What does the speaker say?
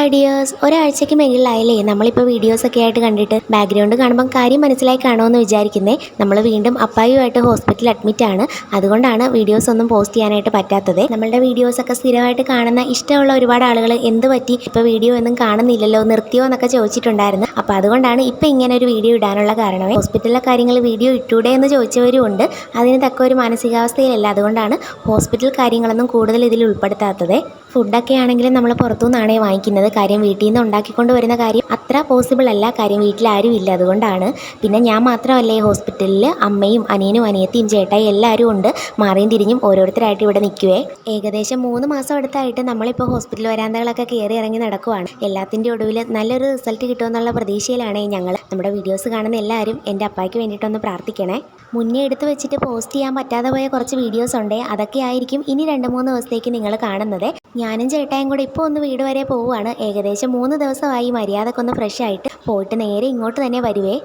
Hi dears, ഒരാഴ്ചയ്ക്ക് മേളിലായില്ലേ നമ്മളിപ്പോൾ വീഡിയോസൊക്കെ ആയിട്ട് കണ്ടിട്ട്. ബാക്ക്ഗ്രൗണ്ട് കാണുമ്പം കാര്യം മനസ്സിലായി കാണുമെന്ന് വിചാരിക്കുന്നേ. നമ്മൾ വീണ്ടും അപ്പായുമായിട്ട് ഹോസ്പിറ്റലിൽ അഡ്മിറ്റാണ്. അതുകൊണ്ടാണ് വീഡിയോസ് ഒന്നും പോസ്റ്റ് ചെയ്യാനായിട്ട് പറ്റാത്തത്. നമ്മളുടെ വീഡിയോസൊക്കെ സ്ഥിരമായിട്ട് കാണുന്ന ഇഷ്ടമുള്ള ഒരുപാട് ആളുകൾ എന്ത് പറ്റി ഇപ്പോൾ വീഡിയോ ഒന്നും കാണുന്നില്ലല്ലോ, നിർത്തിയോ എന്നൊക്കെ ചോദിച്ചിട്ടുണ്ടായിരുന്നു. അപ്പോൾ അതുകൊണ്ടാണ് ഇപ്പോൾ ഇങ്ങനെ ഒരു വീഡിയോ ഇടാനുള്ള കാരണമേ. ഹോസ്പിറ്റലിലെ കാര്യങ്ങൾ വീഡിയോ ഇട്ടൂടെ എന്ന് ചോദിച്ചവരും ഉണ്ട്. അതിന് തക്ക ഒരു മാനസികാവസ്ഥയിലല്ല, അതുകൊണ്ടാണ് ഹോസ്പിറ്റൽ കാര്യങ്ങളൊന്നും കൂടുതൽ ഇതിൽ ഉൾപ്പെടുത്താത്തത്. ഫുഡൊക്കെ ആണെങ്കിലും നമ്മൾ പുറത്തുനിന്നാണേ വാങ്ങിക്കുന്നത്. കാര്യം വീട്ടിൽ നിന്ന് ഉണ്ടാക്കിക്കൊണ്ട് വരുന്ന കാര്യം അത്ര പോസിബിൾ അല്ല. കാര്യം വീട്ടിലാരും ഇല്ല, അതുകൊണ്ടാണ്. പിന്നെ ഞാൻ മാത്രമല്ലേ ഹോസ്പിറ്റലിൽ, അമ്മയും അനിയനും അനിയത്തിയും ചേട്ടായി എല്ലാവരും ഉണ്ട്. മാറിയും തിരിഞ്ഞും ഓരോരുത്തരായിട്ട് ഇവിടെ നിൽക്കുവേ. ഏകദേശം 3 മാസം അടുത്തായിട്ട് നമ്മളിപ്പോൾ ഹോസ്പിറ്റൽ വരാന്തകളൊക്കെ കയറി ഇറങ്ങി നടക്കുവാണ്. എല്ലാത്തിൻ്റെ ഒടുവിൽ നല്ലൊരു റിസൾട്ട് കിട്ടുമെന്നുള്ള പ്രതീക്ഷയിലാണ് ഞങ്ങൾ. നമ്മുടെ വീഡിയോസ് കാണുന്ന എല്ലാവരും എൻ്റെ അപ്പായ്ക്ക് വേണ്ടിയിട്ടൊന്ന് പ്രാർത്ഥിക്കണേ. മുന്നേ എടുത്ത് വെച്ചിട്ട് പോസ്റ്റ് ചെയ്യാൻ പറ്റാതെ പോയ കുറച്ച് വീഡിയോസ് ഉണ്ട്. അതൊക്കെ ആയിരിക്കും ഇനി 2-3 ദിവസത്തേക്ക് നിങ്ങൾ കാണുന്നത്. ഞാനും ചേട്ടായും കൂടെ ഇപ്പോൾ ഒന്ന് വീട് വരെ പോവുകയാണ്. ഏകദേശം 3 ദിവസമായി മര്യാദക്കൊന്ന് ഫ്രഷ് ആയിട്ട് പോയിട്ട് നേരെ ഇങ്ങോട്ട് തന്നെ വരുവേ.